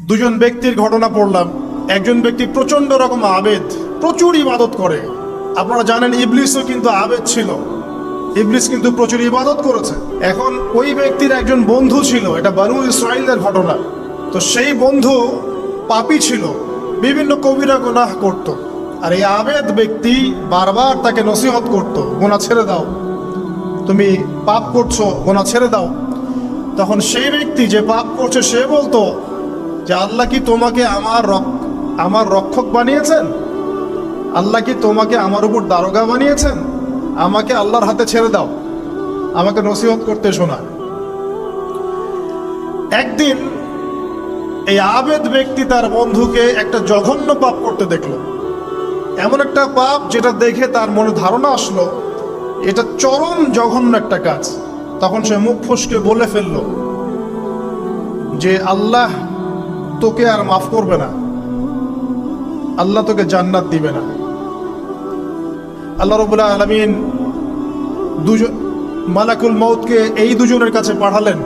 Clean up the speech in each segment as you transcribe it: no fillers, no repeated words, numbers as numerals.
দুজন ব্যক্তির ঘটনা পড়লাম। একজন ব্যক্তি প্রচন্ড রকম আবেদ, প্রচুর ইবাদত করে। আপনারা জানেন ইবলিসও কিন্তু আবেদ ছিল, ইবলিস কিন্তু প্রচুর ইবাদত করেছে। এখন ওই ব্যক্তির একজন বন্ধু ছিল, এটা বনু ইসরাইলের ঘটনা। তো সেই বন্ধু পাপী ছিল, বিভিন্ন কবিরা গুনাহ করত। আর এই আবেদ ব্যক্তি বারবার তাকে নসিহত করত, গুনাহ ছেড়ে দাও, তুমি পাপ করছো, গুনাহ ছেড়ে দাও। তখন সেই ব্যক্তি যে পাপ করছে সে বলতো যে আল্লাহ কি তোমাকে আমার রক্ষক বানিয়েছেন? আল্লাহ কি তোমাকে আমার উপর দারোগা বানিয়েছেন? আমাকে আল্লাহর হাতে ছেড়ে দাও, আমাকে নসিহত করতে শোনা। একদিন এই আবেদ ব্যক্তি তার বন্ধুকে একটা জঘন্য পাপ করতে দেখলো, এমন একটা পাপ যেটা দেখে তার মনে ধারণা আসলো এটা চরম জঘন্য একটা কাজ। তখন সে মুখ ফসকে বলে ফেললো যে আল্লাহ তোকে আর মাফ করবে না, আল্লাহ তোকে জান্নাত দিবে না। আল্লাহ রাব্বুল আলামিন মালাকুল মউতকে এই দুজনের কাছে পাঠালেন,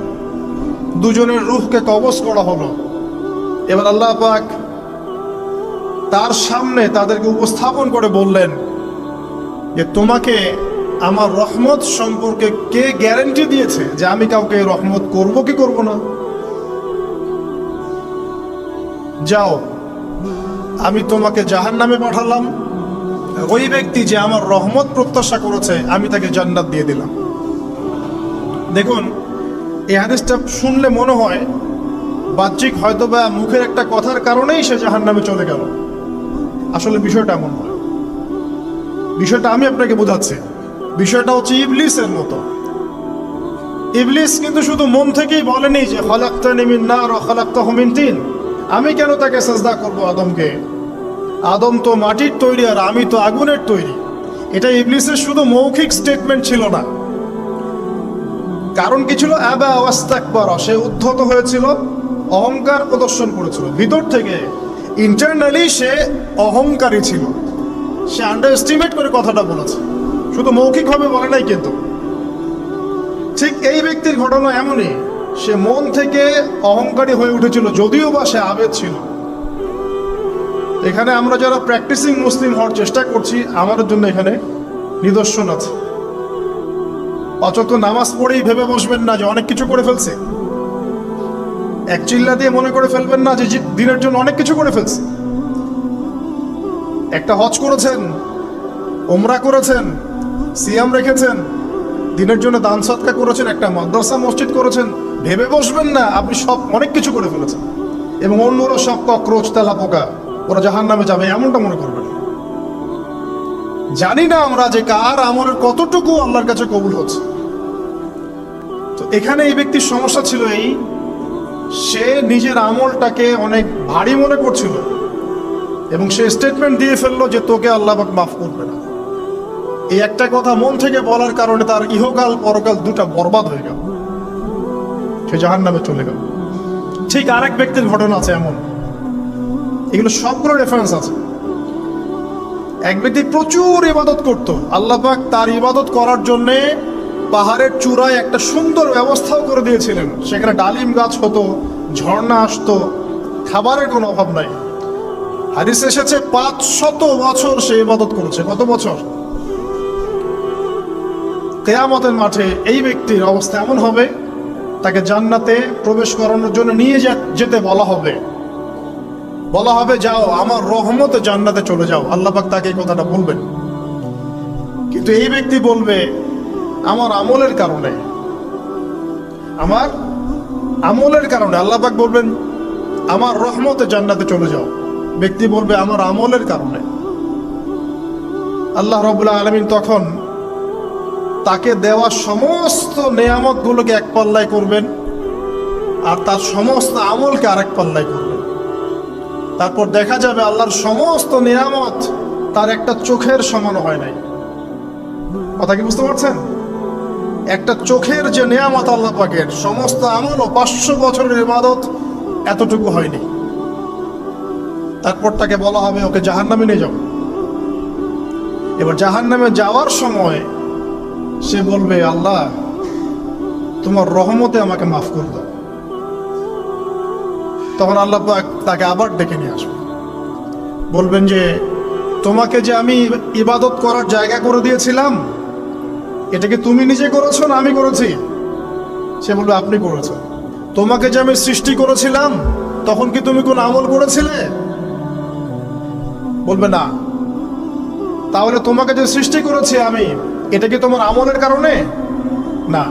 দুজনের রূহকে কবজ করা হলো। এবার আল্লাহ পাক তার সামনে তাদেরকে উপস্থাপন করে বললেন যে তোমাকে আমার রহমত সম্পর্কে কে গ্যারান্টি দিয়েছে যে আমি কাউকে রহমত করব কি করব না? যাও, আমি তোমাকে জাহান্নামে পাঠালাম, ওই ব্যক্তি যে আমার রহমত প্রত্যাশা করেছে আমি তাকে জান্নাত দিয়ে দিলাম। দেখুন, এই হাদিসটা শুনলে মনে হয় বাহ্যিক হয়তোবা মুখের একটা কথার কারণেই সে জাহান্নামে চলে গেল। আসলে বিষয়টা এমন নয়। বিষয়টা আমি আপনাকে বোঝাচ্ছি। বিষয়টা হচ্ছে ইবলিসের মতো। ইবলিস কিন্তু শুধু মন থেকেই বলেনি যে খলাকতানি মিন নার ওয়া খলাকতাহু মিন তিন, আমি কেন তাকে সাজদা করব আদমকে? আদম তো মাটির তৈরি আর আমি তো আগুনের তৈরি। এটা ইবলিসের শুধু মৌখিক স্টেটমেন্ট ছিল না, কারণ কি ছিল? আবা ওয়াস্তাকবারা, সে উদ্ধত হয়েছিল, অহংকার প্রদর্শন করেছিল। ভিতর থেকে ইন্টারনালি সে অহংকারী ছিল, সে আন্ডার এস্টিমেট করে কথাটা বলেছে, শুধু মৌখিকভাবে বলে নাই। কিন্তু ঠিক এই ব্যক্তির ঘটনা এমনই, সে মন থেকে অহংকারী হয়ে উঠেছিল, যদিও বা সে আবেদ ছিল। এখানে আমরা যারা প্র্যাকটিসিং মুসলিম হওয়ার চেষ্টা করছি, আমাদের জন্য এখানে নিদর্শন আছে। অচত নামাজ পড়েই ভেবে বসবেন না যে অনেক কিছু করে ফেলছে। এক চিল্লা দিয়ে মনে করে ফেলবেন না যে দিনের জন্য অনেক কিছু করে ফেলছে। একটা হজ করেছেন, ওমরা করেছেন, সিয়াম রেখেছেন, দিনের জন্য দান সদকা করেছেন, একটা মাদ্রাসা মসজিদ করেছেন, ভেবে বসবেন না আপনি সব অনেক কিছু করে ফেলেছেন এবং অন্যরা সব ককরোচ তেলা পোকা, ওরা জাহান্নামে যাবে এমনটা মনে করবেন। জানি না আমরা যে কার আমলের কতটুকু আল্লাহর কাছে কবুল হচ্ছে। তো এখানে এই ব্যক্তির সমস্যা ছিল এই, সে নিজের আমলটাকে অনেক ভারী মনে করছিল এবং সে স্টেটমেন্ট দিয়ে ফেললো যে তোকে আল্লাহ পাক মাফ করবে না। এই একটা কথা মন থেকে বলার কারণে তার ইহকাল পরকাল দুটা বরবাদ হয়ে গেল, সে জাহান্নামে চলে গেল। ঠিক আরেক ব্যক্তির ঘটনা আছে এমন, এগুলো সবগুলো রেফারেন্স আছে। এক ব্যক্তি প্রচুর ইবাদত করত, আল্লাহ পাক তার ইবাদত করার জন্যে পাহাড়ের চূড়ায় একটা সুন্দর ব্যবস্থাও করে দিয়েছিলেন। সেখানে ডালিম গাছ হতো, ঝর্ণা আসতো, খাবারের কোনো অভাব নাই। হাদিসে এসেছে 500 বছর সে ইবাদত করেছে। কত বছর? কিয়ামতের মাঠে এই ব্যক্তির অবস্থা এমন হবে, তাকে জান্নাতে প্রবেশ করানোর জন্য নিয়ে যেতে বলা হবে যাও আমার রহমতে জান্নাতে চলে যাও। আল্লাহ পাক তাকে এই কথাটা বলবেন, কিন্তু এই ব্যক্তি বলবে আমার আমলের কারণে, আমার আমলের কারণে। আল্লাহ পাক বলবেন আমার রহমতে জান্নাতে চলে যাও, ব্যক্তি বলবে আমার আমলের কারণে। আল্লাহ রাব্বুল আলামিন তখন তাকে দেওয়া সমস্ত নেয়ামতগুলোকে এক পাল্লায় করবেন আর তার সমস্ত আমলকে আরেক পাল্লায় করবেন। তারপর দেখা যাবে আল্লাহর সমস্ত নেয়ামত তার একটা চোখের সমান হয় নাই। কথা কি বুঝতে পারছেন? একটা চোখের যে নেয়ামত আল্লাহ পাকের, সমস্ত আমল ও 500 বছরের ইবাদত এতটুকু হয়নি। তারপর তাকে বলা হবে ওকে জাহান্নামে নিয়ে যাও। এবার জাহান্নামে যাওয়ার সময় সে বলবে আল্লাহ তোমার রহমতে আমাকে মাফ করে দাও। তখন আল্লাহ পাক তাকে আবার ডেকে নিয়ে আসবে, বলবেন যে তোমাকে যে আমি ইবাদত করার জায়গা করে দিয়েছিলাম, এটা কি তুমি নিজে করেছো না আমি করেছি? সে বলবে আপনি করেছো। তোমাকে যে আমি সৃষ্টি করেছিলাম, তখন কি তুমি কোন আমল করেছিলে? বলবে না। তাহলে তোমাকে যে সৃষ্টি করেছি আমি, এটা কি তোমার আমলের কারণে? না।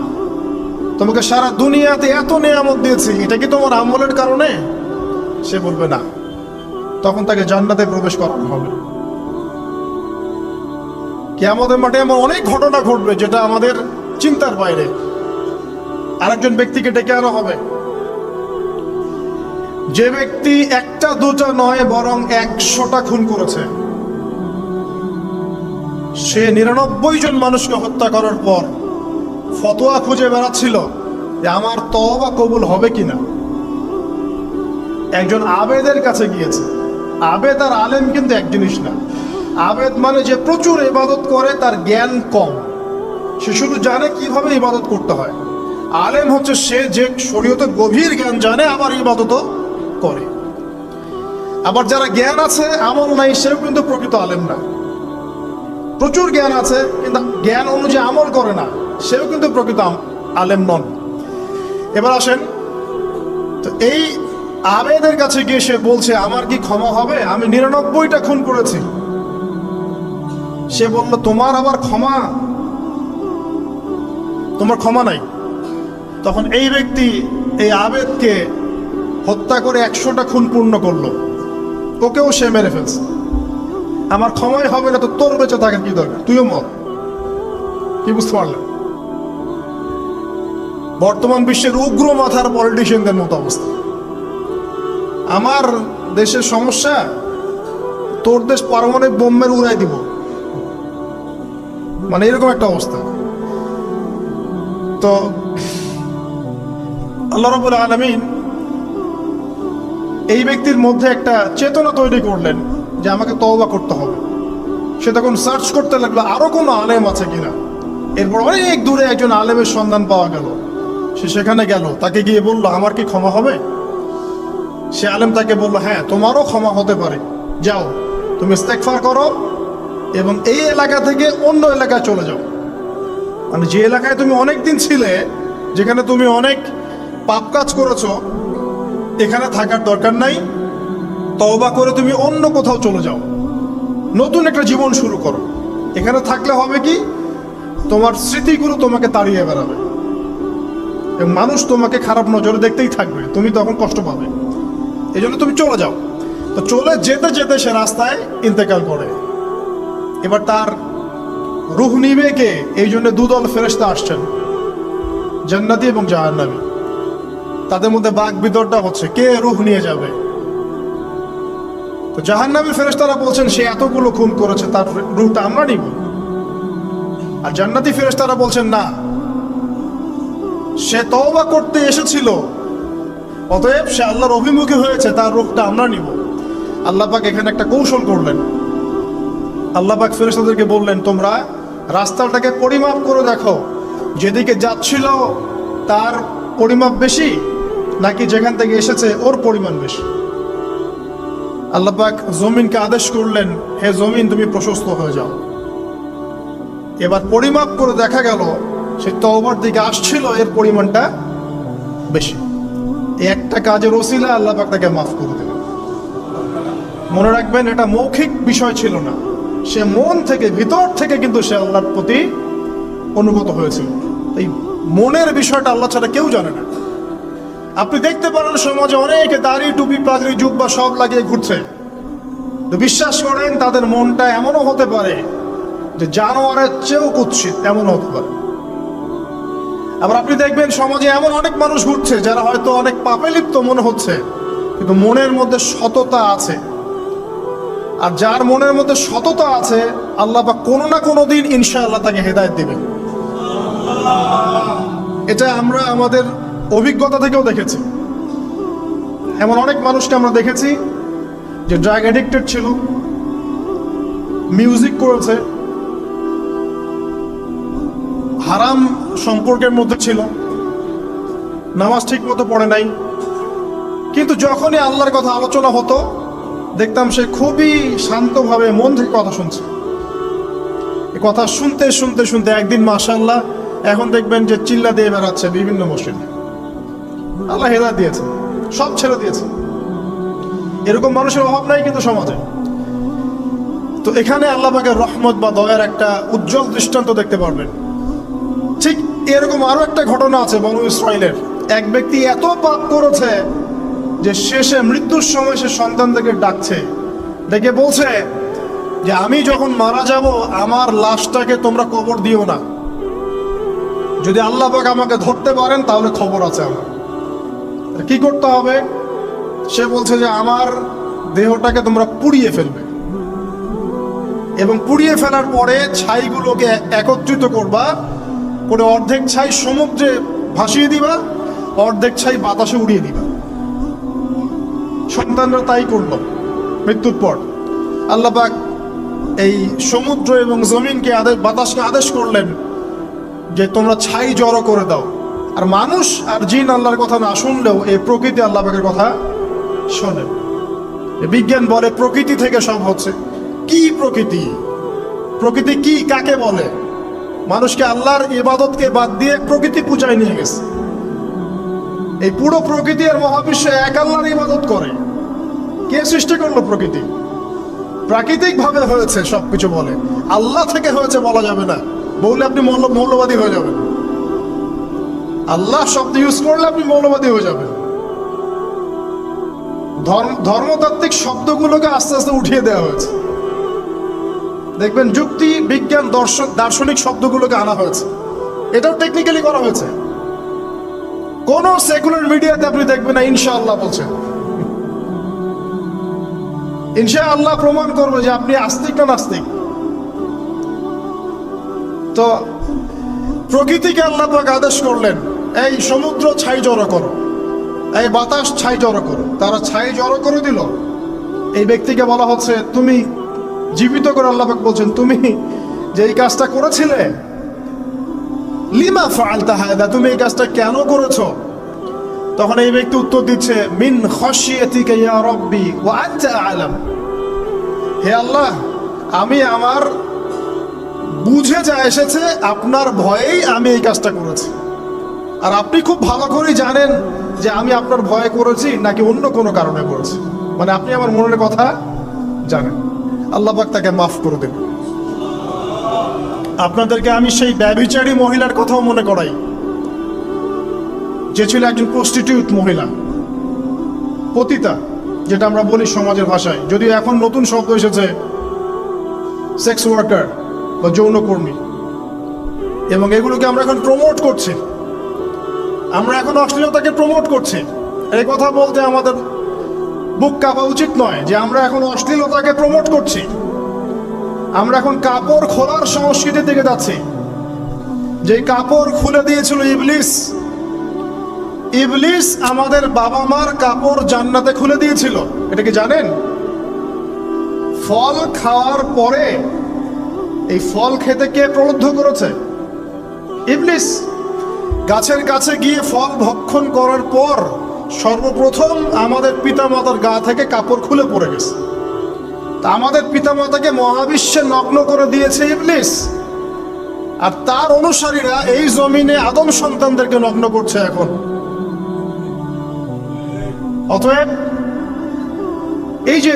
তোমাকে সারা দুনিয়াতে এত নিয়ামত দিয়েছি, এটা কি তোমার আমলের কারণে? সে বলবে না। তখন তাকে জান্নাতে প্রবেশ করানো হবে। কিয়ামতের মাঠে এমন অনেক ঘটনা ঘটবে যেটা আমাদের চিন্তার বাইরে। আরেকজন ব্যক্তিকে ডেকে আনা হবে, যে ব্যক্তি একটা দুটা নয় বরং 100টা খুন করেছে। সে 99 জন মানুষকে হত্যা করার পর ফতোয়া খুঁজে বেড়াচ্ছিল যে আমার তওবা কবুল হবে কিনা। একজন আবেদের কাছে গিয়েছে। আবেদ আর আলেম কিন্তু এক জিনিস না। আবেদ মানে যে প্রচুর ইবাদত করে, তার জ্ঞান কম, সে শুধু জানে কিভাবে ইবাদত করতে হয়। আলেম হচ্ছে সে যে শরীয়তের গভীর জ্ঞান জানে, আবার ইবাদতও করে। আবার যারা জ্ঞান আছে আমল নাই, সেও কিন্তু প্রকৃত আলেম না। প্রচুর জ্ঞান আছে কিন্তু জ্ঞান অনুযায়ী আমল করে না, সেও কিন্তু প্রকৃত আলেম নন। এবার আসেন, তো এই আবেদের কাছে গিয়ে সে বলছে আমার কি ক্ষমা হবে? আমি 99টা খুন করেছি। সে বলল তোমার আবার ক্ষমা? তোমার ক্ষমা নাই। তখন এই ব্যক্তি এই আবেদকে হত্যা করে 100টা খুন পূর্ণ করলো, ওকেও সে মেরে ফেলছে। আমার ক্ষমাই হবে না, তো তোর বেঁচে থাকার কি দরকার, তুইও মর। কি বুঝতে পারলেন? বর্তমান বিশ্বের উগ্র মাথার পলিটিশিয়ানদের মতো অবস্থা। আমার দেশের সমস্যা, তোর দেশ পারমাণবিক বোম্বের উড়াই দিব, মানে এরকম একটা অবস্থা। তো আল্লাহ রাব্বুল আলামিন এই ব্যক্তির মধ্যে একটা চেতনা তৈরি করলেন যে আমাকে তওবা করতে হবে। সে তখন সার্চ করতে লাগলো আরো কোনো আলেম আছে কিনা। এরপর অনেক দূরে একজন আলেমের সন্ধান পাওয়া গেল। সে সেখানে গেল, তাকে গিয়ে বলল আমার কি ক্ষমা হবে? সে আলেম তাকে বলল হ্যাঁ, তোমারও ক্ষমা হতে পারে। যাও, তুমি ইস্তেগফার করো এবং এই এলাকা থেকে অন্য এলাকায় চলে যাও। মানে যে এলাকায় তুমি অনেক দিন ছিলে, যেখানে তুমি অনেক পাপ কাজ করেছো, এখানে থাকার দরকার নাই। তওবা করে তুমি অন্য কোথাও চলে যাও, নতুন একটা জীবন শুরু করো। এখানে থাকলে হবে কি, তোমার স্মৃতিগুলো তোমাকে তাড়িয়ে বেড়াবে এবং মানুষ তোমাকে খারাপ নজরে দেখতেই থাকবে, তুমি তখন কষ্ট পাবে। এই জন্য তুমি চলে যাও। তো চলে যেতে যেতে সে রাস্তায় ইন্তেকাল করে। এবার তার রূহ নিবে কে? এই জন্য দুদল ফেরেশতা আসছেন, জান্নাতি এবং জাহান্নামী। তাদের মধ্যে বাক বিতরটা হচ্ছে কে রূহ নিয়ে যাবে। তো জাহান্নামী ফেরেশতারা বলছেন সে এতগুলো খুন করেছে, তার রূহটা আমরা নিব। আর জান্নাতি ফেরেশতারা বলছেন না, সে তওবা করতে এসেছিল, অতএব সে আল্লাহর অভিমুখী হয়েছে, তার রূহটা আমরা নিব। আল্লাহ পাক এখানে একটা কৌশল করলেন। আল্লাহ পাক ফেরেশতাদেরকে বললেন তোমরা রাস্তাটাকে পরিমাপ করে দেখো, যেদিকে যাচ্ছিল তার পরিমাপ বেশি নাকি যেখান থেকে এসেছে ওর পরিমাণ বেশি। আল্লাহ পাক জমিনকে আদেশ করলেন হে জমিন তুমি প্রশস্ত হয়ে যাও। এবার পরিমাপ করে দেখা গেল সে তওবার দিকে আসছিল, এর পরিমাণটা বেশি। একটা কাজের ওসিলা আল্লাহ পাক তাকে মাফ করে দিলেন। মনে রাখবেন, এটা মৌখিক বিষয় ছিল না, সে মন থেকে ভিতর থেকে কিন্তু সে আল্লাহর প্রতি অনুগত হয়েছিল। এই মনের বিষয়টা আল্লাহ ছাড়া কেউ জানে না। আপনি দেখতে পারেন সমাজে অনেকে দাড়ি টুপি পাগড়ি জুব্বা সব লাগিয়ে ঘুরছে, তো বিশ্বাস করেন তাদের মনটা এমনও হতে পারে যে জানোয়ারের চেয়েও কুৎসিত, এমনও হতে পারে। আবার আপনি দেখবেন সমাজে এমন অনেক মানুষ ঘুরছে যারা হয়তো অনেক পাপে লিপ্ত মনে হচ্ছে, কিন্তু মনের মধ্যে সততা আছে। আর যার মনের মধ্যে সততা আছে, আল্লাহ পাক কোনো না কোনো দিন ইনশাআল্লাহ তাকে হেদায়েত দিবেন। এটা আমরা আমাদের অভিজ্ঞতা থেকেও দেখেছি। এমন অনেক মানুষকে আমরা দেখেছি যে ড্রাগ অ্যাডিক্টেড ছিল, মিউজিক করেছে, হারাম সম্পর্কের মধ্যে ছিল, নামাজ ঠিক মতো পড়ে নাই, কিন্তু যখনই আল্লাহর কথা আলোচনা হতো দেখতাম সে খুবই শান্তভাবে মন থেকে কথা শুনছে। এই কথা শুনতে শুনতে শুনতে একদিন মাশাআল্লাহ এখন দেখবেন যে চিল্লা দিয়ে বেড়াচ্ছে বিভিন্ন মসজিদে। আল্লাহ হেদায়েত দিয়েছে, সব ছেড়ে দিয়েছে। এরকম মানুষের অভাব নাই কিন্তু সমাজে। তো এখানে আল্লাহ পাকের রহমত বা দয়ার একটা উজ্জ্বল দৃষ্টান্ত দেখতে পারবেন। ঠিক এরকম আরো একটা ঘটনা আছে বনু ইসরাইলের। এক ব্যক্তি এত পাপ করেছে যে শেষে মৃত্যুর সময় সে সন্তানদেরকে ডাকছে, ডেকে বলছে যে আমি যখন মারা যাব আমার লাশটাকে তোমরা কবর দিও না, যদি আল্লাহ পাক আমাকে ধরতে পারেন তাহলে খবর আছে আমার। কি করতে হবে? সে বলছে যে আমার দেহটাকে তোমরা পুড়িয়ে ফেলবে এবং পুড়িয়ে ফেলার পরে ছাইগুলোকে একত্রিত করবা, করে অর্ধেক ছাই সমুদ্রে ভাসিয়ে দিবা, অর্ধেক ছাই বাতাসে উড়িয়ে দিবা। সন্তানরা তাই করলো। মৃত্যুর পর আল্লাহ পাক এই সমুদ্র এবং জমিনকে বাতাসকে আদেশ করলেন যে তোমরা ছাই জড়ো করে দাও। আর মানুষ আর জিন আল্লাহর কথা না শুনলেও এই প্রকৃতি আল্লাহ পাকের কথা শোনে। বিজ্ঞান বলে প্রকৃতি থেকে সব হচ্ছে। কি প্রকৃতি? প্রকৃতি কি, কাকে বলে? মানুষকে আল্লাহর ইবাদতকে বাদ দিয়ে প্রকৃতি পূজায় নিয়ে গেছে। এই পুরো প্রকৃতি আর মহাবিশ্বে এক আল্লাহর ইবাদত করে। কে সৃষ্টি করলো প্রকৃতি? প্রাকৃতিক ভাবে হয়েছে সবকিছু বলে, আল্লাহ থেকে হয়েছে বলা যাবে না। বললে আপনি মৌলবাদী হয়ে যাবেন। আল্লাহ শব্দ ইউজ করলে আপনি মৌলবাদী হয়ে যাবেন। ধর্মতাত্ত্বিক শব্দগুলোকে আস্তে আস্তে উঠিয়ে দেওয়া হয়েছে। দেখবেন যুক্তি, বিজ্ঞান, দার্শনিক শব্দগুলোকে আনা হয়েছে। এটাও টেকনিক্যালি করা হয়েছে। কোন সেকুলার মিডিয়াতে আপনি দেখবেন না ইনশাআল্লাহ বলছে। ইনশাআল্লাহ প্রমাণ করবে যে আপনি আস্তিক না নাস্তিক। তো প্রকৃতিকে আল্লাহ পাক আদেশ করলেন এই সমুদ্র ছাই জড়ো করো, এই বাতাস ছাই জড়ো করো। তারা ছাই জড়ো করে দিল। এই ব্যক্তিকে বলা হচ্ছে তুমি জীবিত করে আল্লাহ পাক বলছেন তুমি যে এই কাজটা করেছিলে, লিমা ফাআলতা হাদা, তুমি এই কাজটা কেন করেছো? তখন এই ব্যক্তি উত্তর দিচ্ছে মিন খাশিয়াতিকা ইয়া রাব্বি ওয়া আনতা আ'লাম। হে আল্লাহ, আমি আমার বুঝে যা এসেছে আপনার ভয়েই আমি এই কাজটা করেছি, আর আপনি খুব ভালো করেই জানেন যে আমি আপনার ভয়ে করেছি নাকি অন্য কোনো কারণে করেছি। মানে আপনি আমার মনের কথা জানেন। আল্লাহ পাক তাকে মাফ করে দেন। আপনাদেরকে আমি সেই ব্যভিচারী মহিলার কথাও মনে করাই, যে ছিল একজন প্রস্টিটিউট মহিলা, পতিতা, যেটা আমরা বলি সমাজের ভাষায়। যদিও এখন নতুন শব্দ এসেছে সেক্স ওয়ার্কার বা যৌনকর্মী, এবং এগুলোকে আমরা এখন প্রমোট করছি। আমরা এখন অশ্লীলতাকে প্রমোট করছি। এই কথা বলতে আমাদের বুক কাঁপা উচিত নয় যে আমরা এখন অশ্লীলতাকে প্রমোট করছি। আমরা এখন কাপড় খোলার সংস্কৃতির দিকে যাচ্ছি। যে কাপড় খুলে দিয়েছিল ইবলিস। ইবলিস আমাদের বাবা মার কাপড় জান্নাতে খুলে দিয়েছিল, এটা কি জানেন? ফল খাওয়ার পরে এই ফল খেতে কে প্রলুব্ধ করেছে? ইবলিস। গাছের কাছে গিয়ে ফল ভক্ষণ করার পর সর্বপ্রথম আমাদের পিতামাতার গা থেকে কাপড় খুলে পড়ে গেছে। তা আমাদের পিতামাতাকে মহাবিশ্বে নগ্ন করে দিয়েছে ইবলিস, আর তার অনুসারীরা এই জমিনে আদম সন্তানদেরকে নগ্ন করছে এখন। অতএব এই যে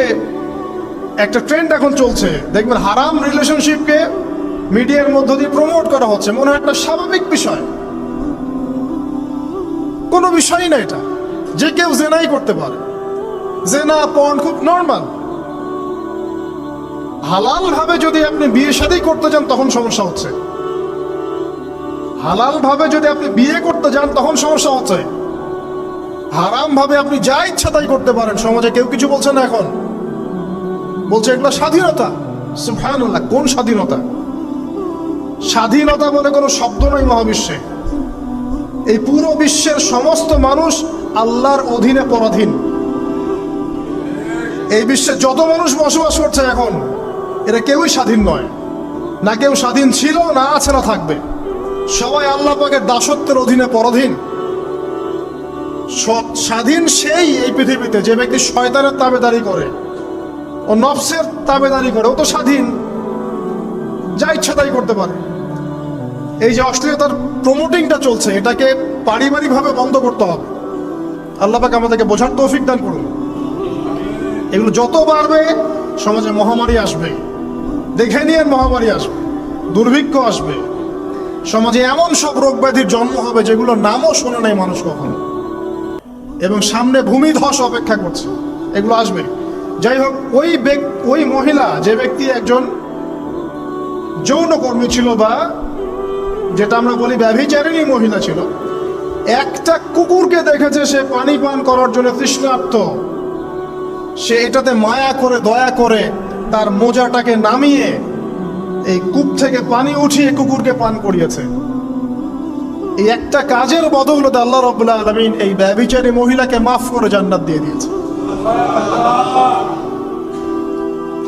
একটা ট্রেন্ড এখন চলছে, দেখবেন হারাম রিলেশনশিপকে মিডিয়ার মধ্য দিয়ে প্রমোট করা হচ্ছে, মনে হয় একটা স্বাভাবিক বিষয়। কোনো বিষয়ই না এটা, যে কেউ জেনাই করতে পারে। জেনা পর্ন খুব নর্মাল। হালাল ভাবে যদি আপনি বিয়ে শাদী করতে যান তখন সমস্যা হচ্ছে। হালাল ভাবে যদি আপনি বিয়ে করতে যান তখন সমস্যা হচ্ছে। হারাম ভাবে আপনি যা ইচ্ছা তাই করতে পারেন, সমাজে কেউ কিছু বলছে না। এখন বলছে এগুলো স্বাধীনতা। সুবহানাল্লাহ, কোন স্বাধীনতা? স্বাধীনতা বলে কোনো শব্দ নয় মহাবিশ্বে। এই পুরো বিশ্বের সমস্ত মানুষ আল্লাহর অধীনে পরাধীন। এই বিশ্বে যত মানুষ বসবাস করছে এখন, এরা কেউই স্বাধীন নয়। না কেউ স্বাধীন ছিল, না আছে, না থাকবে। সবাই আল্লাহ পাকের দাসত্বের অধীনে পরাধীন। স্বাধীন সেই এই পৃথিবীতে যে ব্যক্তি শয়তানের তাবেদারি করে, ও নফসের তাবেদারি করে। ও তো স্বাধীন, যা ইচ্ছা তাই করতে পারে। এই যে অশ্লীলতার প্রমোটিংটা চলছে, এটাকে পারিবারিকভাবে বন্ধ করতে হবে। আল্লাহ পাক আমাদেরকে বোঝার তৌফিক দান করুন। এগুলো যত বাড়বে সমাজে মহামারী আসবে, দেখে নিয়ে মহামারী আসবে, দুর্ভিক্ষ আসবে, সমাজে এমন সব রোগ ব্যাধির জন্ম হবে যেগুলোর নামও শোনে নাই মানুষ কখনো, এবং সামনে ভূমিধস অপেক্ষা করছে, এগুলো আসবে। যাই হোক, ওই মহিলা, যে ব্যক্তি একজন যৌনকর্মী ছিল, বা যেটা আমরা বলি ব্যভিচারিণী মহিলা ছিল, একটা কুকুরকে দেখেছে সে পানি পান করার জন্য তৃষ্ণার্ত, সে এটাতে মায়া করে, দয়া করে তার মোজাটাকে নামিয়ে এই কূপ থেকে পানি উঠিয়ে কুকুরকে পান করিয়েছে। এই একটা কাজের বদৌলতে আল্লাহ রাব্বুল আলামিন এই ব্যভিচারী মহিলাকে মাফ করে জান্নাত দিয়ে দিয়েছে।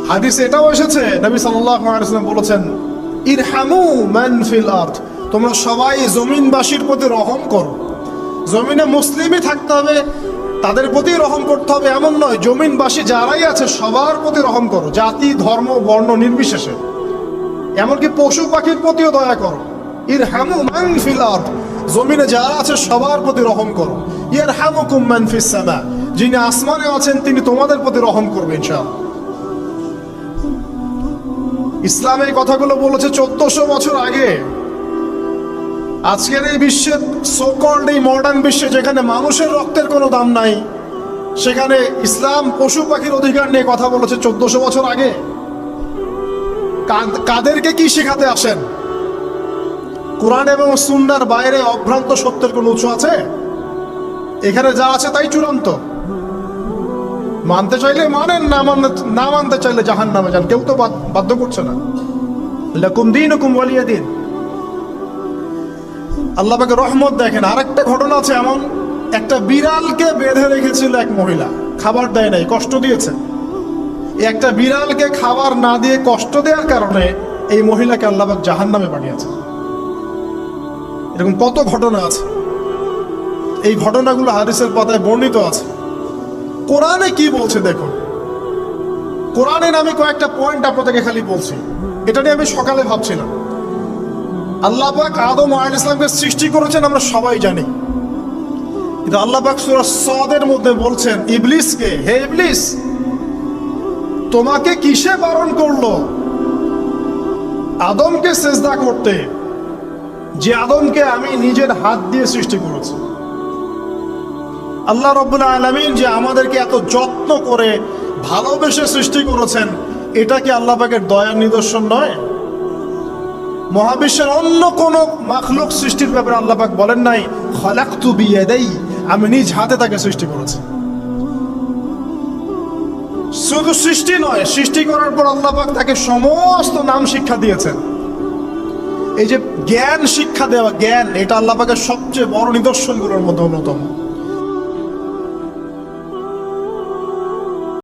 হাদিসে এটাও এসেছে, নবী সাল্লাল্লাহু আলাইহি ওয়াসাল্লাম বলেছেন, ইরহামু মান ফিল আরদ, তোমরা সবাই জমিনবাসীর প্রতি রহম করো। জমিনে মুসলিমই থাকতে হবে, তাদের প্রতি রহম করতে হবে এমন নয়, জমিনবাসী যারাই আছে সবার প্রতি রহম করো, জাতি ধর্ম বর্ণ নির্বিশেষে। এমনকি পশু পাখির প্রতিও দয়া করো। ইরহামু মান ফিল আরদ, জমিনে যারা আছে সবার প্রতি রহম করো। ইয়ারহামুকুম মান ফিস সামা, যিনি আসমানে আছেন তিনি তোমাদের প্রতি রহম করবেন ইনশাআল্লাহ। ইসলাম এই কথাগুলো বলেছে 1400 বছর আগে। আজকের এই বিশ্বের সো-কল্ড এই মডার্ন বিশ্বে, যেখানে মানুষের রক্তের কোনো দাম নাই, সেখানে ইসলাম পশু পাখির অধিকার নিয়ে কথা বলেছে 1400 বছর আগে। কাদেরকে কি শেখাতে আসেন? কোরআন এবং সুন্নাহর বাইরে অভ্রান্ত সত্যের কোনো উৎস আছে? এখানে যা আছে তাই চূড়ান্ত। মানতে চাইলে মানেন, না মানতে চাইলে জাহান্নামে যান, কেউ তো বাধ্য করছে না। লাকুম দীনুকুম ওয়ালিয়া দীন। আল্লাহ পাকের রহমত দেখেন। আরেকটা ঘটনা আছে এমন, একটা বিড়ালকে বেঁধে রেখেছিল এক মহিলা, খাবার দেয় নাই, কষ্ট দিয়েছে। একটা বিড়ালকে খাবার না দিয়ে কষ্ট দেওয়ার কারণে এই মহিলাকে আল্লাহ পাক জাহান্নামে পাঠিয়েছে। এরকম কত ঘটনা আছে, এই ঘটনাগুলো হাদিসের পাতায় বর্ণিত আছে। কোরআনে কি বলছে দেখুন। কোরআনের আমি কয়েকটা পয়েন্ট আপনাদেরকে খালি বলছি, এটা নিয়ে আমি সকালে ভাবছিলাম। আল্লাহ পাক আদম আলাইহিস সালামকে সৃষ্টি করেছেন আমরা সবাই জানি, কিন্তু আল্লাহ পাক সূরা সাদের মধ্যে বলছেন ইবলিসকে, হে ইবলিস, তোমাকে কিসে বারণ করলো আদমকে সিজদা করতে, যে আদমকে আমি নিজের হাত দিয়ে সৃষ্টি করেছি। আল্লাহ রাব্বুল আলামিন যে আমাদেরকে এত যত্ন করে ভালোবেসে সৃষ্টি করেছেন, এটা কি আল্লাহ পাকের দয়ার নিদর্শন নয়? মহাবিশ্বের অন্য কোন মাখলুক সৃষ্টির ব্যাপারে আল্লাহ পাক বলেন নাই খালাকতু বিয়াদাই, আমি নিজ হাতে তাকে সৃষ্টি করেছি। শুধু সৃষ্টি নয়, সৃষ্টি করার পর আল্লাহ পাক তাকে সমস্ত নাম শিক্ষা দিয়েছেন। এই যে জ্ঞান শিক্ষা দেওয়া, জ্ঞান, এটা আল্লাহ পাকের সবচেয়ে বড় নিদর্শনগুলোর মধ্যে অন্যতম।